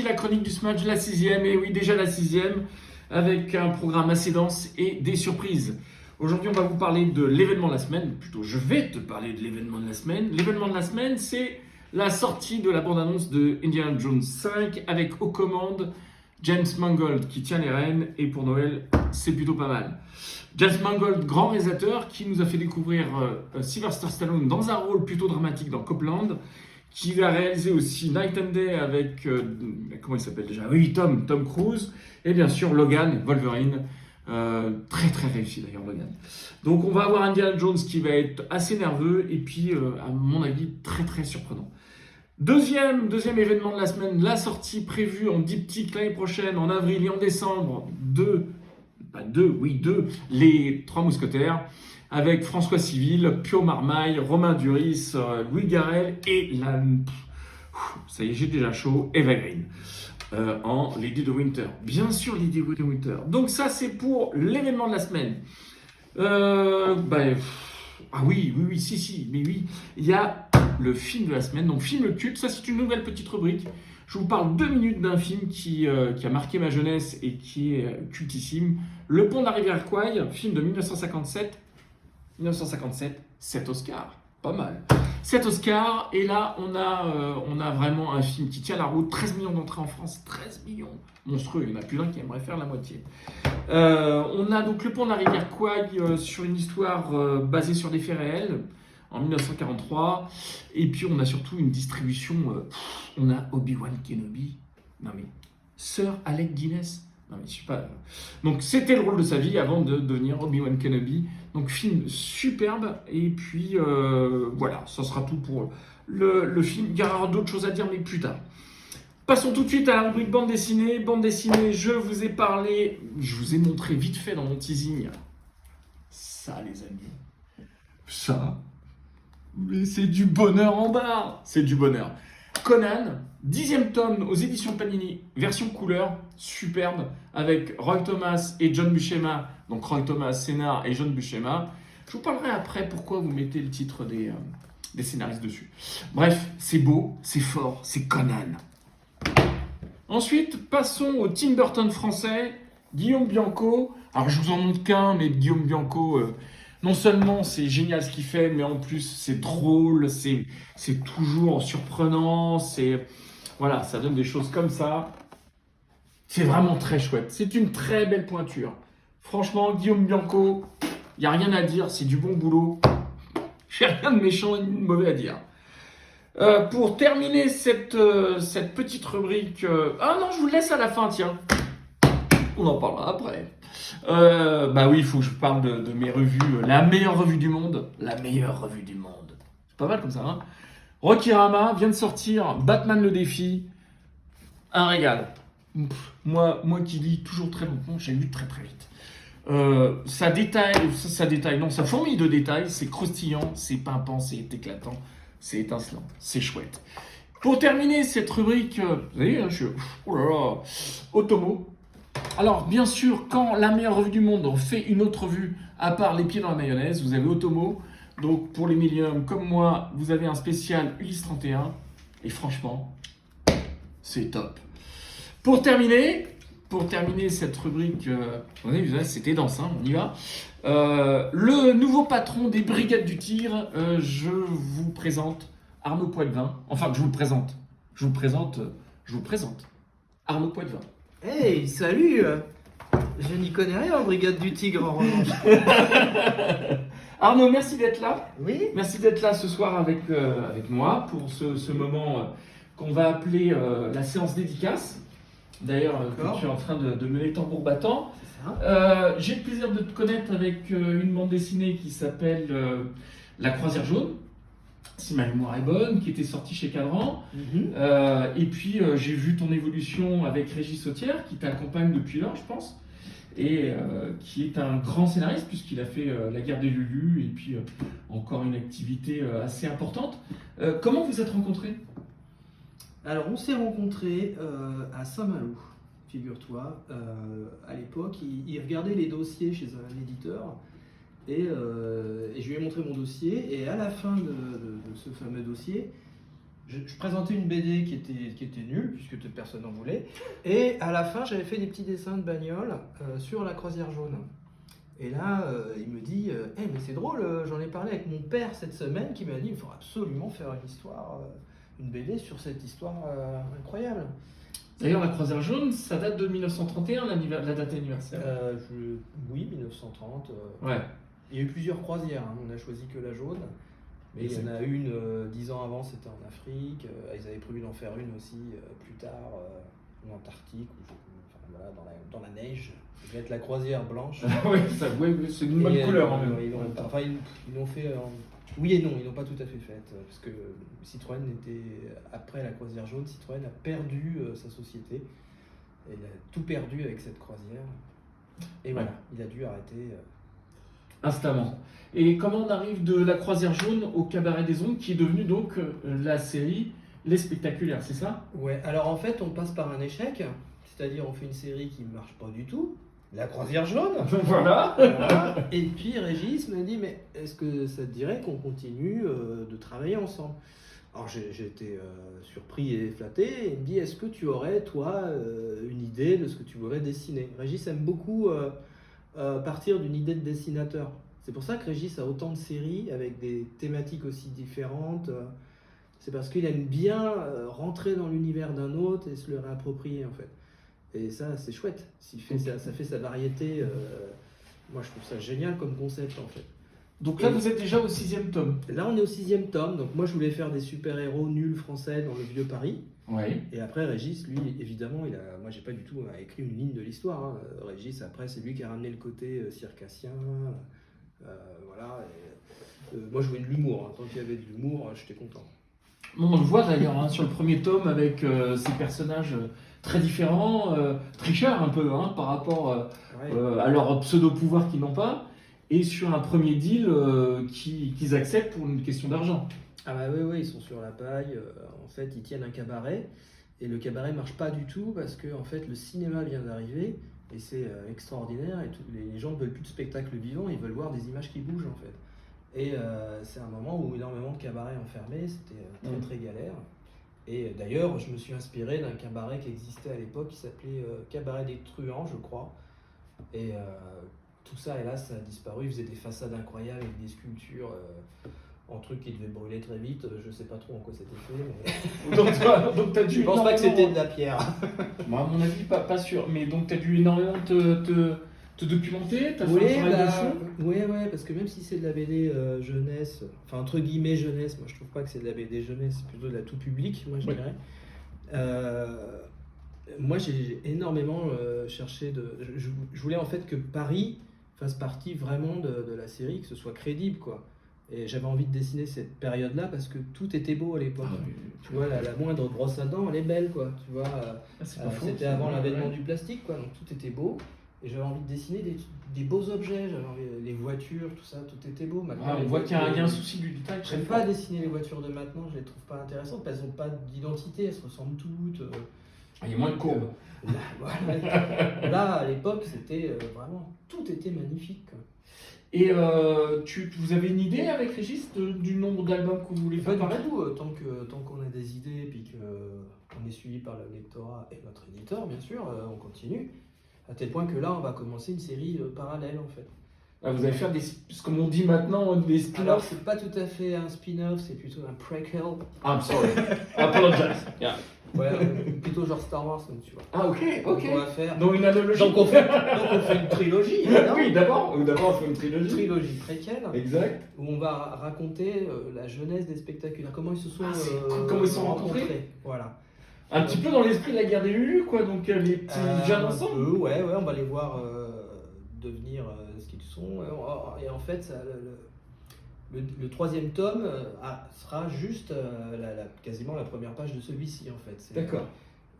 La chronique du Smash, la sixième, et oui, déjà la sixième, avec un programme assez dense et des surprises. Aujourd'hui, on va vous parler de l'événement de la semaine, plutôt je vais te parler de l'événement de la semaine. L'événement de la semaine, c'est la sortie de la bande-annonce de Indiana Jones 5 avec aux commandes James Mangold qui tient les rênes, et pour Noël, c'est plutôt pas mal. James Mangold, grand réalisateur, qui nous a fait découvrir Sylvester Stallone dans un rôle plutôt dramatique dans Copland, qui a réalisé aussi Night and Day avec, comment il s'appelle déjà? Oui, Tom Cruise, et bien sûr Logan, Wolverine, très très réussi d'ailleurs Logan. Donc on va avoir Indiana Jones qui va être assez nerveux, et puis à mon avis très très surprenant. Deuxième événement de la semaine, la sortie prévue en diptyque l'année prochaine, en avril et en décembre, de Les Trois Mousquetaires, avec François Civil, Pio Marmaille, Romain Duris, Louis Garrel et ça y est, j'ai déjà chaud, Eva Green en Lady de Winter. Bien sûr, Lady de Winter. Donc ça, c'est pour l'événement de la semaine. Si, mais oui, il y a le film de la semaine, donc film culte. Ça, c'est une nouvelle petite rubrique. Je vous parle 2 minutes d'un film qui a marqué ma jeunesse et qui est cultissime. Le Pont de la rivière Kwai, film de 1957. 7 Oscars, pas mal. 7 Oscars, et là on a vraiment un film qui tient la route. 13 millions d'entrées en France, 13 millions, monstrueux, il y en a plus d'un qui aimerait faire la moitié. On a donc Le Pont de la rivière Kwai, sur une histoire basée sur des faits réels, en 1943, et puis on a surtout une distribution, on a Obi-Wan Kenobi, non mais, Sir Alec Guinness. Non, mais je sais pas. Donc c'était le rôle de sa vie avant de devenir Obi-Wan Kenobi. Donc film superbe, et puis voilà, ça sera tout pour le film. Il y aura d'autres choses à dire, mais plus tard. Passons tout de suite à la rubrique bande dessinée. Bande dessinée, je vous ai montré vite fait dans mon teasing. Ça, les amis, ça, mais c'est du bonheur en barre. C'est du bonheur. Conan, 10e tome aux éditions Panini, version couleur, superbe, avec Roy Thomas et John Buscema. Donc Roy Thomas, scénar, et John Buscema. Je vous parlerai après pourquoi vous mettez le titre des scénaristes dessus. Bref, c'est beau, c'est fort, c'est Conan. Ensuite, passons au Tim Burton français, Guillaume Bianco. Alors je vous en montre qu'un, mais Guillaume Bianco, non seulement c'est génial ce qu'il fait, mais en plus c'est drôle, c'est toujours surprenant, voilà, ça donne des choses comme ça. C'est vraiment très chouette. C'est une très belle pointure. Franchement, Guillaume Bianco, il n'y a rien à dire, c'est du bon boulot. J'ai rien de méchant ni de mauvais à dire. Pour terminer cette petite rubrique... Ah non, je vous laisse à la fin, tiens. On en parlera après. Oui, il faut que je parle de mes revues. La meilleure revue du monde. La meilleure revue du monde. C'est pas mal comme ça, hein. Rokirama vient de sortir Batman le défi. Un régal. Moi qui lis toujours très longtemps, j'ai lu très très vite. Ça détaille, non, ça fourmille de détails, c'est croustillant, c'est pimpant, c'est éclatant, c'est étincelant, c'est chouette. Pour terminer cette rubrique, vous voyez, hein, je suis... Oh là là, Otomo. Alors, bien sûr, quand la meilleure revue du monde en fait une autre revue, à part Les Pieds dans la mayonnaise, vous avez Otomo. Donc, pour les milliums comme moi, vous avez un spécial Ulysse 31. Et franchement, c'est top. Pour terminer cette rubrique, c'était dense, hein, on y va. Le nouveau patron des Brigades du Tigre, je vous présente Arnaud Poitvin. Enfin, je vous présente Arnaud Poitvin. Hey, salut! Je n'y connais rien en Brigade du Tigre en revanche. Arnaud, merci d'être là. Oui? Merci d'être là ce soir avec moi pour ce moment qu'on va appeler la séance dédicace. D'ailleurs, que tu es en train de mener tambour battant. C'est ça. J'ai le plaisir de te connaître avec une bande dessinée qui s'appelle La Croisière Jaune, si ma mémoire est bonne, qui était sortie chez Cadran. Et puis j'ai vu ton évolution avec Régis Sautière, qui t'accompagne depuis lors, je pense, et qui est un grand scénariste, puisqu'il a fait La Guerre des Lulus, et puis encore une activité assez importante. Comment vous êtes rencontrés ? Alors, on s'est rencontrés à Saint-Malo, figure-toi. À l'époque, il regardait les dossiers chez un éditeur, et je lui ai montré mon dossier. Et à la fin de ce fameux dossier, je présentais une BD qui était nulle, puisque personne n'en voulait. Et à la fin, j'avais fait des petits dessins de bagnole sur la croisière jaune. Et là, il me dit mais c'est drôle, j'en ai parlé avec mon père cette semaine qui m'a dit il faut absolument faire une histoire, une BD sur cette histoire incroyable. D'ailleurs, la croisière jaune, ça date de 1931, la date anniversaire. Oui, 1930. Ouais. Il y a eu plusieurs croisières, hein. On n'a choisi que la jaune. Mais il y en a une 10 ans avant, c'était en Afrique. Ils avaient prévu d'en faire une aussi plus tard en Antarctique, voilà, dans la neige. Ça devait être la croisière blanche. Ouais, c'est une bonne couleur. Ils l'ont fait. Oui et non, ils l'ont pas tout à fait faite. Parce que Citroën après la croisière jaune, Citroën a perdu sa société. Et il a tout perdu avec cette croisière. Et voilà, il a dû arrêter. Instamment. Et comment on arrive de la croisière jaune au cabaret des ombres, qui est devenu donc la série Les Spectaculaires, c'est ça? Ouais, alors en fait, on passe par un échec, c'est-à-dire on fait une série qui ne marche pas du tout, la croisière jaune. Voilà. Voilà. Et puis Régis m'a dit, mais est-ce que ça te dirait qu'on continue de travailler ensemble? Alors j'ai été surpris et flatté, et il me dit, est-ce que tu aurais, toi, une idée de ce que tu voudrais dessiner? Régis aime beaucoup partir d'une idée de dessinateur. C'est pour ça que Régis a autant de séries avec des thématiques aussi différentes. C'est parce qu'il aime bien rentrer dans l'univers d'un autre et se le réapproprier en fait. Et ça, c'est chouette. Ça fait sa variété. Moi, je trouve ça génial comme concept en fait. Donc là, vous êtes déjà au 6e tome. Là, on est au 6e tome. Donc moi, je voulais faire des super-héros nuls français dans le vieux Paris. Ouais. Et après, Régis, lui, évidemment, moi, j'ai pas du tout écrit une ligne de l'histoire. Hein. Régis, après, c'est lui qui a ramené le côté circassien. Voilà. Moi, je voulais de l'humour. Hein. Tant qu'il y avait de l'humour, j'étais content. Bon, on le voit d'ailleurs hein, sur le premier tome avec ces personnages très différents, tricheurs un peu par rapport à leur pseudo-pouvoir qu'ils n'ont pas, et sur un premier deal qu'ils acceptent pour une question d'argent. Ah bah oui, ils sont sur la paille. En fait, ils tiennent un cabaret et le cabaret marche pas du tout parce que en fait, le cinéma vient d'arriver et c'est extraordinaire et les gens ne veulent plus de spectacle vivant, ils veulent voir des images qui bougent en fait. Et c'est un moment où énormément de cabarets enfermés, c'était très galère. Et d'ailleurs, je me suis inspiré d'un cabaret qui existait à l'époque qui s'appelait Cabaret des Truands, je crois. Et tout ça, hélas, ça a disparu. Ils faisaient des façades incroyables avec des sculptures en trucs qui devaient brûler très vite. Je sais pas trop en quoi c'était fait. Mais... donc t'as dû. Je pense pas que c'était de la pierre. Moi, à mon avis, pas sûr. Mais donc t'as dû énormément te documenter, t'as fait un travail de fond. Ouais, parce que même si c'est de la BD jeunesse, enfin entre guillemets jeunesse, moi je trouve pas que c'est de la BD jeunesse, c'est plutôt de la tout public, moi je dirais. Moi j'ai énormément cherché je voulais en fait que Paris fasse partie vraiment de la série, que ce soit crédible quoi. Et j'avais envie de dessiner cette période-là parce que tout était beau à l'époque. Tu vois, la moindre brosse à dents, elle est belle quoi. Tu vois, c'était avant l'avènement du plastique quoi, donc tout était beau. Et j'avais envie de dessiner des beaux objets, les voitures, tout ça, tout était beau. Maintenant, on voit qu'il y a un souci du détail. Je n'aime pas dessiner les voitures de maintenant, je les trouve pas intéressantes, parce qu'elles n'ont pas d'identité, elles se ressemblent toutes. Il y a moins de courbes. Là, à l'époque, c'était vraiment, tout était magnifique. Quoi. Et vous avez une idée avec Régis du nombre d'albums que vous voulez faire? Pas du tout, tant qu'on a des idées, puis qu'on est suivi par le lectorat et notre éditeur, bien sûr, on continue. À tel point que là, on va commencer une série parallèle en fait. Ah, vous allez faire comme on dit maintenant, des spin-offs? Alors, c'est pas tout à fait un spin-off, c'est plutôt un prequel. I'm sorry. I apologize. Yeah. Ouais, plutôt genre Star Wars, donc, tu vois. Ah, ok. On va faire... Donc une analogie. Donc on fait une trilogie. Oui, d'abord on fait une trilogie. Trilogie préquelle. Exact. Où on va raconter la jeunesse des spectaculaires, comment ils se sont, comment ils sont rencontrés. Voilà. Un petit peu dans l'esprit de la guerre des Lulu, quoi, donc les petits jeunes ensemble. Ouais, on va les voir devenir ce qu'ils sont. Et en fait, le troisième tome sera juste quasiment la première page de celui-ci, en fait. D'accord.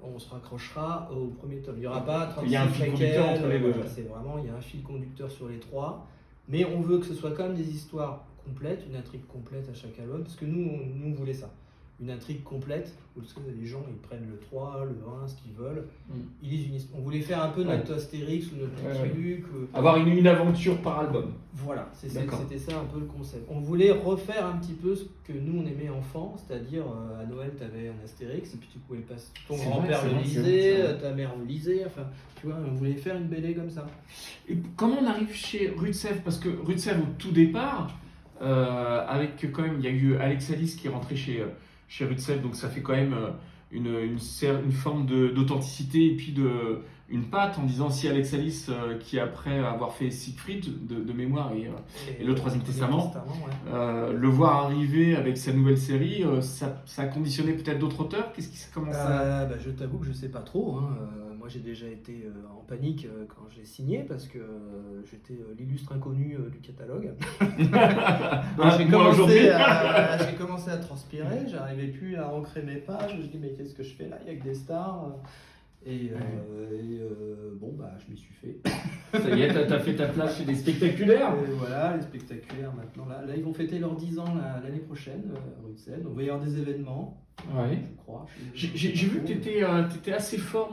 On se raccrochera au premier tome. Il n'y aura pas 36 il y a un fil conducteur entre les deux. C'est vraiment, il y a un fil conducteur sur les trois. Mais on veut que ce soit quand même des histoires complètes, une intrigue complète à chaque album, parce que nous on voulait ça. une intrigue complète, où les gens ils prennent le 3, le 1, ce qu'ils veulent, ils lisent une histoire. On voulait faire un peu notre Astérix ou notre Lucky Luke. Avoir une aventure par album. Voilà, c'était ça un peu le concept. On voulait refaire un petit peu ce que nous on aimait enfant, c'est-à-dire à Noël tu avais un Astérix et puis tu pouvais le passer. Ton grand-père le lisait, ta mère le lisait, enfin tu vois, on voulait faire une BD comme ça. Et comment on arrive chez Rue de Sèvres? Parce que Rue de Sèvres, au tout départ, avec quand même, il y a eu Alex Alice qui est rentré chez Rue de Sèvres, donc ça fait quand même une forme d'authenticité et puis une patte en disant si Alex Alice, qui après avoir fait Siegfried de mémoire et le Troisième Testament, le voir arriver avec sa nouvelle série, ça a conditionné peut-être d'autres auteurs. Qu'est-ce qui s'est commencé Je t'avoue que je sais pas trop. Hein. Moi j'ai déjà été en panique quand j'ai signé parce que j'étais l'illustre inconnu du catalogue. Donc j'ai commencé à transpirer, j'arrivais plus à ancrer mes pages, je me dis mais qu'est-ce que je fais là, il y a que des stars. Bon bah je m'y suis fait. Ça y est, t'as fait ta place chez des spectaculaires. Et voilà, les spectaculaires maintenant. Là ils vont fêter leurs 10 ans l'année prochaine, rue de Seine. Donc il va y avoir des événements, je crois. J'ai vu que tu étais assez fort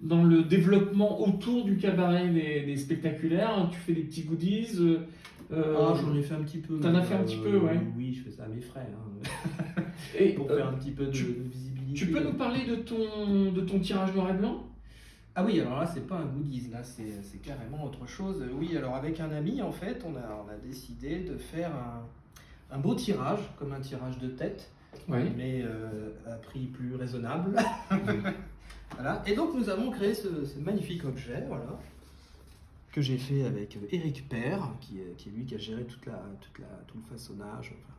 dans le développement autour du cabaret des spectaculaires. Tu fais des petits goodies. J'en ai fait un petit peu. T'en as fait un petit peu, ouais. Oui, je fais ça à mes frais. Hein. Et pour faire un petit peu de visibilité. Tu peux nous parler de ton tirage noir et blanc? Ah oui, alors là, c'est pas un goodies, là, c'est carrément autre chose. Oui, alors avec un ami, en fait, on a décidé de faire un beau tirage, comme un tirage de tête, mais à prix plus raisonnable. Voilà. Et donc, nous avons créé ce magnifique objet, voilà, que j'ai fait avec Éric Père, qui est lui qui a géré tout le façonnage. Enfin,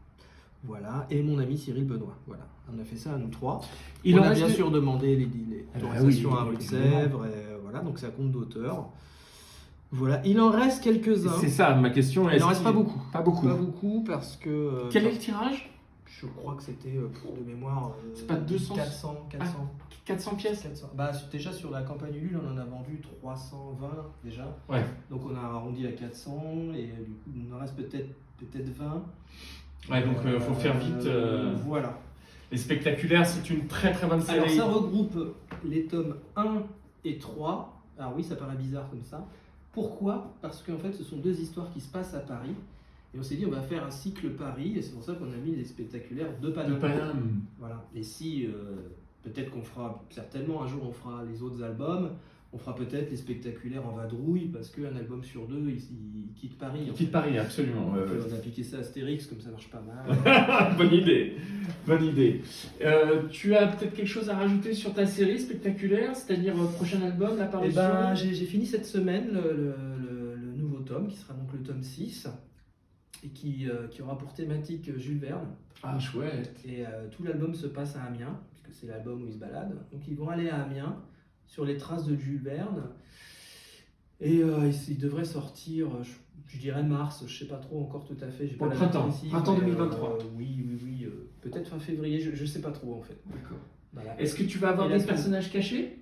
voilà, et mon ami Cyril Benoît. Voilà, on a fait ça à nous trois. On a bien sûr demandé les autorisations à Rue de Sèvres, voilà, donc ça compte d'auteur. Voilà, il en reste quelques-uns. C'est ça ma question. Il n'en reste pas beaucoup. Pas beaucoup. Pas beaucoup parce que. Quel est le tirage? Je crois que c'était de mémoire. C'est pas 200 400. 400 pièces. 400. Bah, déjà sur la campagne Ulule, on en a vendu 320 déjà. Ouais. Donc on a arrondi à 400 et du coup il en reste peut-être 20. Ouais, donc il faut faire vite. Voilà. Les spectaculaires, c'est une très très bonne série. Alors ça regroupe les tomes 1 et 3. Alors oui, ça paraît bizarre comme ça. Pourquoi? Parce qu'en fait, ce sont deux histoires qui se passent à Paris. Et on s'est dit, on va faire un cycle Paris. Et c'est pour ça qu'on a mis les spectaculaires de Paname. Voilà. Et si, peut-être qu'on fera, certainement un jour, on fera les autres albums. On fera peut-être les spectaculaires en vadrouille, parce qu'un album sur deux, il quitte Paris. Il quitte Paris, absolument. On a appliqué ça à Astérix, comme ça marche pas mal. Bonne idée. Bonne idée. Tu as peut-être quelque chose à rajouter sur ta série spectaculaire, c'est-à-dire prochain album, l'apparition? J'ai fini cette semaine le nouveau tome, qui sera donc le tome 6, et qui aura pour thématique Jules Verne. Ah, chouette. Et tout l'album se passe à Amiens, puisque c'est l'album où ils se baladent. Donc ils vont aller à Amiens, sur les traces de Jules Verne, et il devrait sortir, je dirais mars, je sais pas trop encore tout à fait. Pour le printemps 2023. Oui, peut-être fin février, je sais pas trop en fait. D'accord. Voilà. Est-ce que tu vas avoir des personnages cachés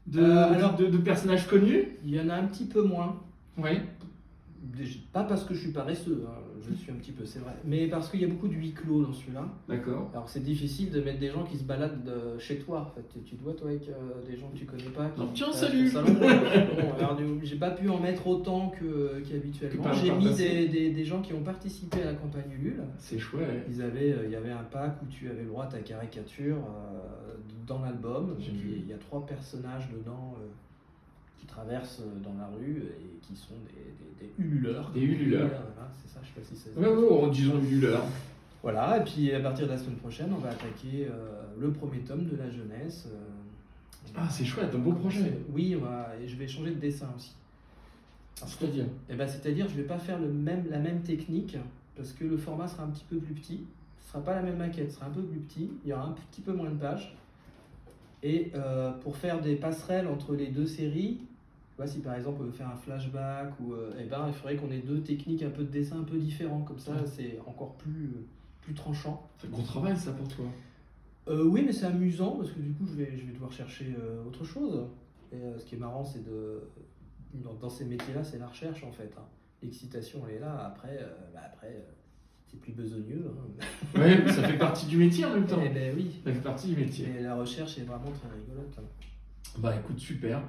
de personnages connus? Il y en a un petit peu moins. Oui. Pas parce que je suis paresseux, hein, je suis un petit peu, c'est vrai, mais parce qu'il y a beaucoup de huis clos dans celui-là. D'accord. Alors c'est difficile de mettre des gens qui se baladent chez toi. En fait, tu te vois toi avec des gens que tu connais pas. Tiens, salut. J'ai pas pu en mettre autant qu'habituellement. J'ai mis des gens qui ont participé à la campagne Ulule. C'est chouette. Il y avait un pack où tu avais le droit à ta caricature dans l'album. Il y a 3 personnages dedans. Qui traversent dans la rue et qui sont des ululeurs. Des ululeurs. Voilà, c'est ça, je sais pas si c'est ça. Oui, disons ululeurs. Voilà, et puis à partir de la semaine prochaine, on va attaquer le premier tome de la jeunesse. Ah, c'est chouette, un beau projet. Oui, et je vais changer de dessin aussi. C'est-à-dire C'est-à-dire, je vais pas faire la même technique, parce que le format sera un petit peu plus petit. Ce sera pas la même maquette, ce sera un peu plus petit. Il y aura un petit peu moins de pages. Et pour faire des passerelles entre les deux séries, tu vois, si par exemple on veut faire un flashback, il faudrait qu'on ait 2 techniques un peu de dessin un peu différents, comme ça c'est encore plus tranchant. C'est un gros travail ça pour toi. Oui, mais c'est amusant parce que du coup je vais devoir chercher autre chose. Et ce qui est marrant, c'est dans ces métiers-là, c'est la recherche en fait. Hein. L'excitation elle est là. Après c'est plus besogneux. Hein. Ouais, mais ça fait partie du métier en même temps. Eh ben oui. Ça fait partie du métier. Et la recherche est vraiment très rigolote. Hein. Bah écoute, super.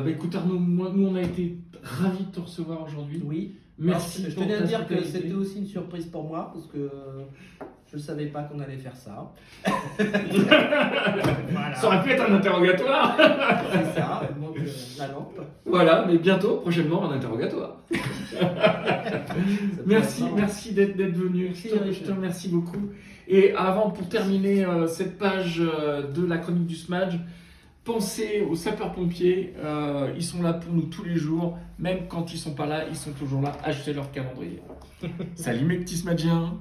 Écoute Arnaud, nous on a été ravis de te recevoir aujourd'hui. Oui. Merci. Alors, je pour tenais à ta dire que spontanéité. c'était aussi une surprise pour moi parce que je ne savais pas qu'on allait faire ça. Voilà. Ça aurait pu être un interrogatoire. C'est ça, donc la lampe. Voilà, mais bientôt, prochainement, un interrogatoire. Merci, marrant. merci d'être venu. Merci, Je te Richard. remercie beaucoup. Et avant, pour terminer cette page de la chronique du SMAJ, pensez aux sapeurs-pompiers. Ils sont là pour nous tous les jours. Même quand ils sont pas là, ils sont toujours là. Achetez leur calendrier. Salut mes petits SMAJiens.